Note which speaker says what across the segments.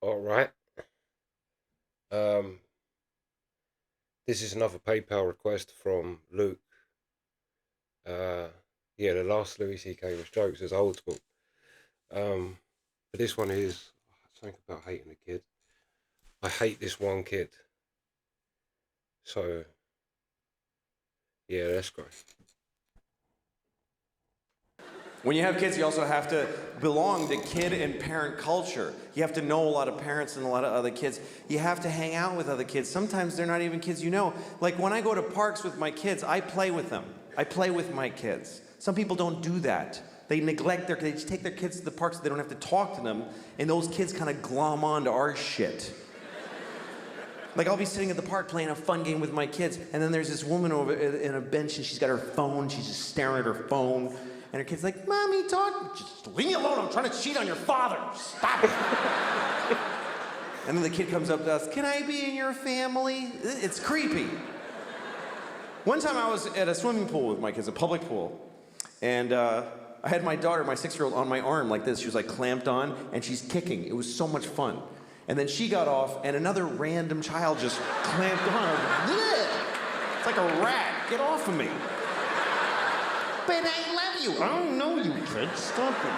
Speaker 1: All right. Um, this is another PayPal request from Luke. Uh, yeah, the last Louis C.K. was jokes. It's old school. But this one is something about hating a kid. I hate this one kid. So yeah, let's go.
Speaker 2: When you have kids, you also have to belong to kid and parent culture. You have to know a lot of parents and a lot of other kids. You have to hang out with other kids. Sometimes they're not even kids you know. Like when I go to parks with my kids, I play with them. I play with my kids. Some people don't do that. They neglect they just take their kids to the parks so they don't have to talk to them, and those kids kind of glom on to our shit. Like I'll be sitting at the park playing a fun game with my kids, and then there's this woman over in a bench, and she's got her phone, she's just staring at her phone. And her kid's like, Mommy, talk. Just leave me alone. I'm trying to cheat on your father. Stop it. And then the kid comes up to us, can I be in your family? It's creepy. One time I was at a swimming pool with my kids, a public pool. And I had my daughter, my 6-year-old, on my arm like this. She was like clamped on, and she's kicking. It was so much fun. And then she got off, and another random child just clamped on her. It's like a rat. Get off of me. But I love you. I don't know you, kid. Stop it.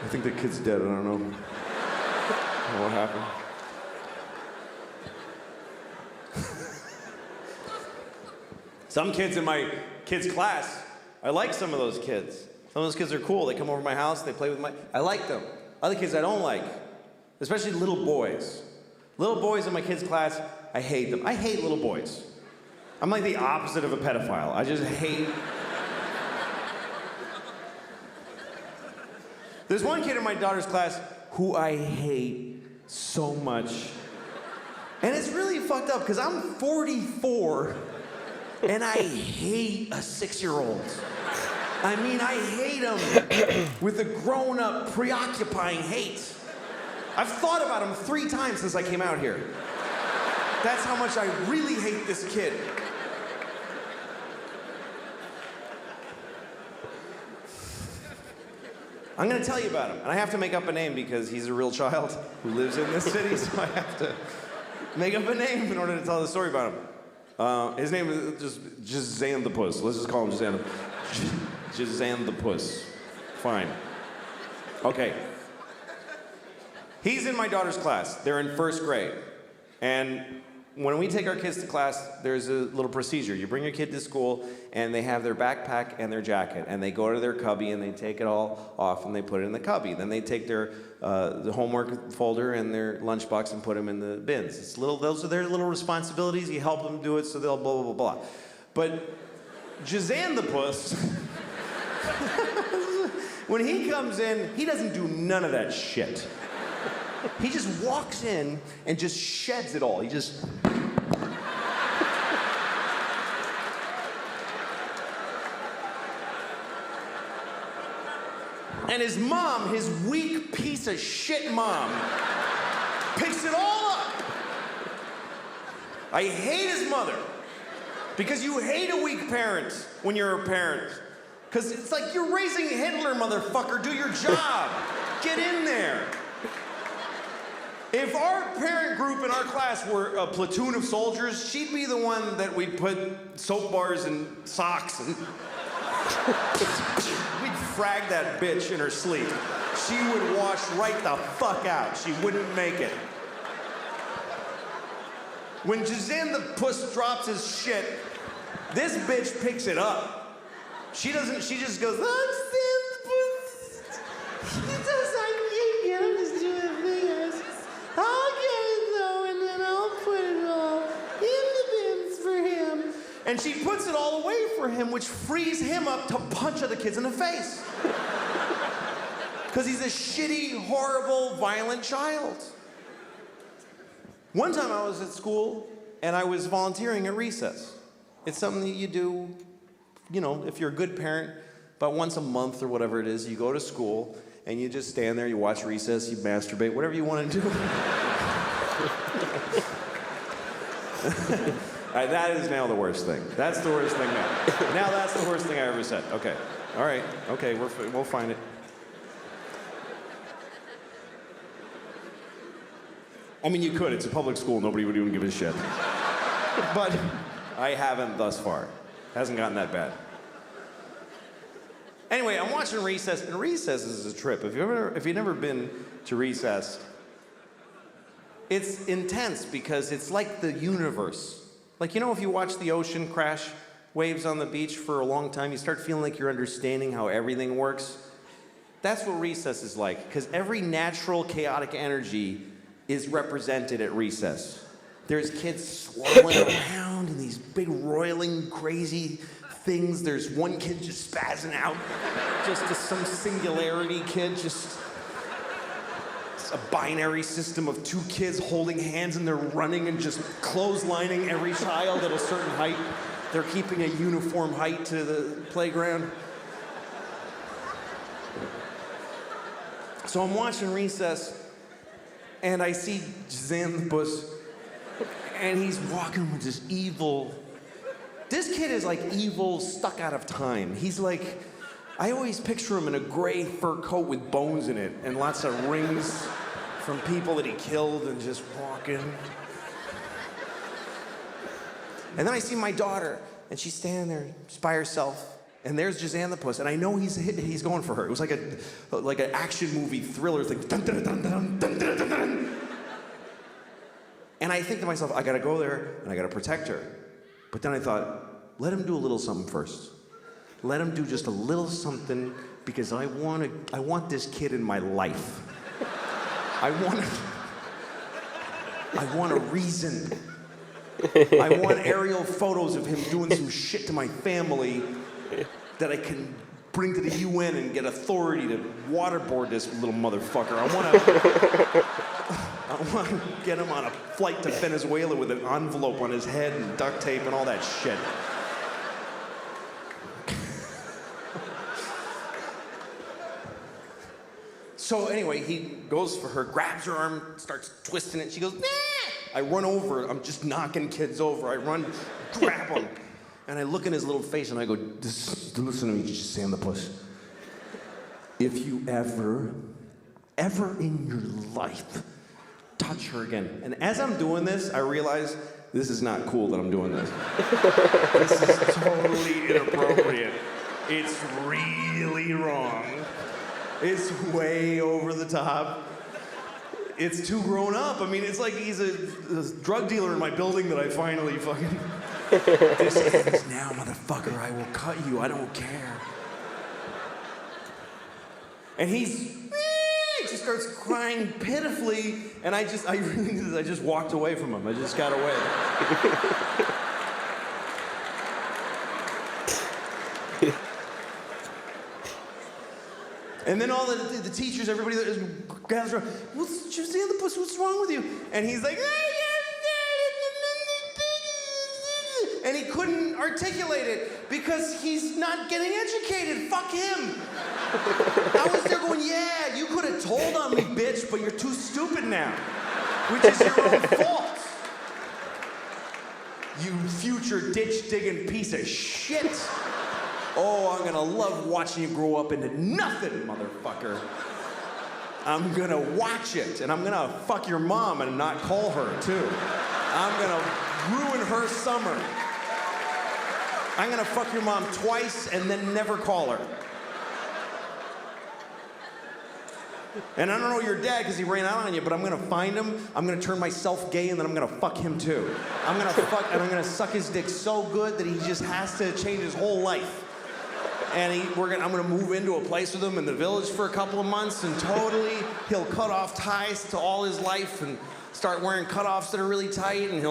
Speaker 2: I think the kid's dead. I don't know what happened. Some kids in my kids' class, I like some of those kids. Some of those kids are cool. They come over to my house. They play with I like them. Other kids I don't like, especially little boys. Little boys in my kids' class, I hate them. I hate little boys. I'm like the opposite of a pedophile. I just hate. There's one kid in my daughter's class who I hate so much. And it's really fucked up because I'm 44 and I hate a 6-year-old. I mean, I hate him with a grown-up, preoccupying hate. I've thought about him 3 times since I came out here. That's how much I really hate this kid. I'm gonna tell you about him, and I have to make up a name because he's a real child who lives in this city, so I have to make up a name in order to tell the story about him. His name is just Zan the Puss. Let's just call him Zan. Jazan the Puss. Fine. Okay. He's in my daughter's class. They're in 1st grade. And when we take our kids to class, there's a little procedure. You bring your kid to school, and they have their backpack and their jacket, and they go to their cubby, and they take it all off, and they put it in the cubby. Then they take their the homework folder and their lunchbox and put them in the bins. Those are their little responsibilities. You help them do it, so they'll blah, blah, blah, blah. But Jazan the Puss... when he comes in, he doesn't do none of that shit. He just walks in and just sheds it all. He just... And his mom, his weak piece of shit mom, picks it all up. I hate his mother. Because you hate a weak parent when you're a parent. Because it's like you're raising Hitler, motherfucker. Do your job. Get in there. If our parent group in our class were a platoon of soldiers, she'd be the one that we'd put soap bars and socks and... We'd frag that bitch in her sleep. She would wash right the fuck out. She wouldn't make it. When Jazan the Puss drops his shit, this bitch picks it up. She doesn't, she just goes, I'm Jazan the Puss. He does like you, I'm just doing things. I'll get it though, and then I'll put it all in the bins for him. And she puts it all away for him, which frees him up to punch other kids in the face. Because he's a shitty, horrible, violent child. One time I was at school, and I was volunteering at recess. It's something that you do, you know, if you're a good parent, about once a month or whatever it is, you go to school, and you just stand there, you watch recess, you masturbate, whatever you want to do. That is now the worst thing. That's the worst thing now. Now that's the worst thing I ever said. Okay. All right. Okay, we'll find it. I mean, you could. It's a public school. Nobody would even give a shit. But I haven't thus far. Hasn't gotten that bad. Anyway, I'm watching Recess, and Recess is a trip. If you've never been to Recess, it's intense because it's like the universe. Like, if you watch the ocean crash waves on the beach for a long time, you start feeling like you're understanding how everything works. That's what Recess is like, because every natural chaotic energy is represented at Recess. There's kids swirling around in these big roiling crazy things. There's one kid just spazzing out, just some singularity kid, just a binary system of two kids holding hands, and they're running and just clotheslining every child at a certain height. They're keeping a uniform height to the playground. So I'm watching Recess, and I see Xanthopus, and he's walking with this evil. This kid is like evil, stuck out of time. He's like, I always picture him in a gray fur coat with bones in it and lots of rings from people that he killed, and just walking. And then I see my daughter, and she's standing there just by herself, and there's Xanthopus, and I know he's going for her. It was like an action movie thriller thing. Dun, dun, dun, dun, dun, dun, dun, dun. And I think to myself, I gotta go there, and I gotta protect her. But then I thought, let him do a little something first. Let him do just a little something, because I want this kid in my life. I want a reason. I want aerial photos of him doing some shit to my family that I can bring to the UN and get authority to waterboard this little motherfucker. I want to get him on a flight to Venezuela with an envelope on his head and duct tape and all that shit. So anyway, he goes for her, grabs her arm, starts twisting it. She goes, nah! I run over. I'm just knocking kids over. I run, grab him. And I look in his little face and I go, listen to me, Xanthopus. If you ever in your life touch her again. And as I'm doing this, I realize this is not cool that I'm doing this. This is totally inappropriate. It's really wrong. It's way over the top. It's too grown up. I mean, it's like he's a drug dealer in my building that I finally fucking... This is now, motherfucker, I will cut you, I don't care. And he just starts crying pitifully, and I just walked away from him. I just got away. And then all the teachers, everybody that gathers around, Xanthopus, what's wrong with you? And he's like, and he couldn't articulate it because he's not getting educated. Fuck him. I was there going, yeah, you could have told on me, bitch, but you're too stupid now, which is your own fault. You future ditch-digging piece of shit. Oh, I'm gonna love watching you grow up into nothing, motherfucker. I'm gonna watch it, and I'm gonna fuck your mom and not call her, too. I'm gonna ruin her summer. I'm gonna fuck your mom twice and then never call her. And I don't know your dad because he ran out on you, but I'm gonna find him, I'm gonna turn myself gay, and then I'm gonna fuck him too. I'm gonna suck his dick so good that he just has to change his whole life. And I'm gonna move into a place with him in the village for a couple of months, and totally he'll cut off ties to all his life and start wearing cutoffs that are really tight, and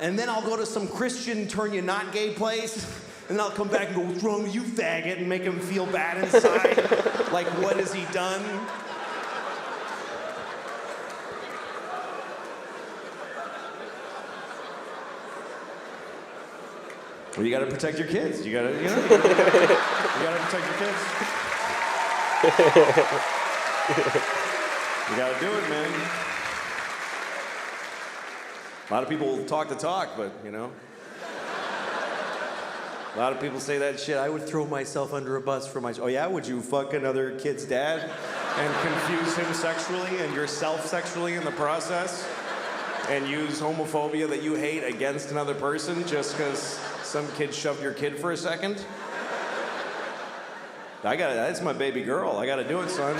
Speaker 2: and then I'll go to some Christian turn you not gay place, and then I'll come back and go, what's wrong with you, faggot, and make him feel bad inside. Like, what has he done? Well, you gotta protect your kids. You gotta protect your kids. You gotta do it, man. A lot of people talk the talk, but you know. A lot of people say that shit. I would throw myself under a bus for my. Oh yeah, would you fuck another kid's dad and confuse him sexually and yourself sexually in the process, and use homophobia that you hate against another person just because some kid shoved your kid for a second? That's my baby girl. I gotta do it, son.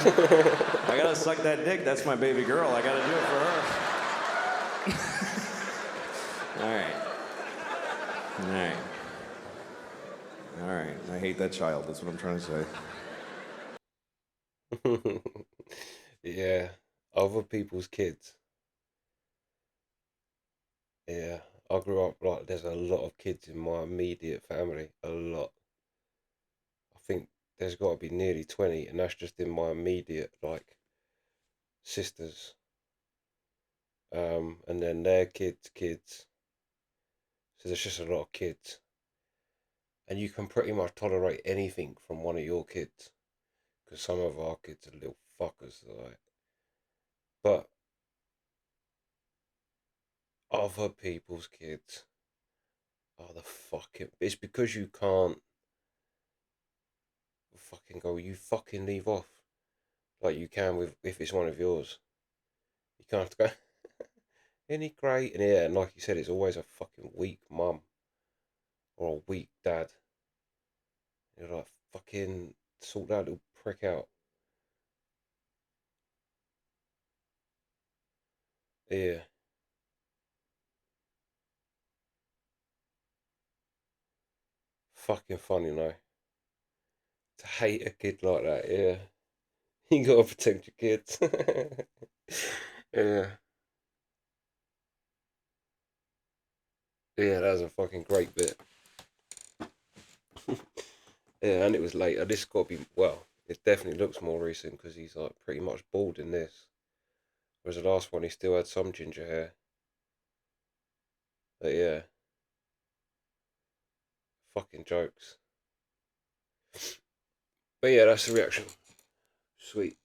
Speaker 2: I gotta suck that dick. That's my baby girl. I gotta do it for her. All right. All right. All right. I hate that child. That's what I'm trying to say.
Speaker 1: Yeah, other people's kids. Yeah, I grew up like there's a lot of kids in my immediate family. A lot. I think there's got to be nearly 20, and that's just in my immediate like sisters. And then their kids. So there's just a lot of kids, and you can pretty much tolerate anything from one of your kids, because some of our kids are little fuckers, like. But other people's kids are the fucking. It's because you can't fucking go. You fucking leave off like you can with if it's one of yours. You can't have to go. Any great? And yeah, and like you said, it's always a fucking weak mum or a weak dad. You're like, fucking sort that little prick out. Yeah, fucking funny, no. To hate a kid like that, yeah. You gotta protect your kids. Yeah, yeah, that was a fucking great bit. Yeah, and it was later. This got to be, well, it definitely looks more recent because he's like pretty much bald in this. Whereas the last one, he still had some ginger hair. But yeah, fucking jokes. But yeah, that's the reaction. Sweet.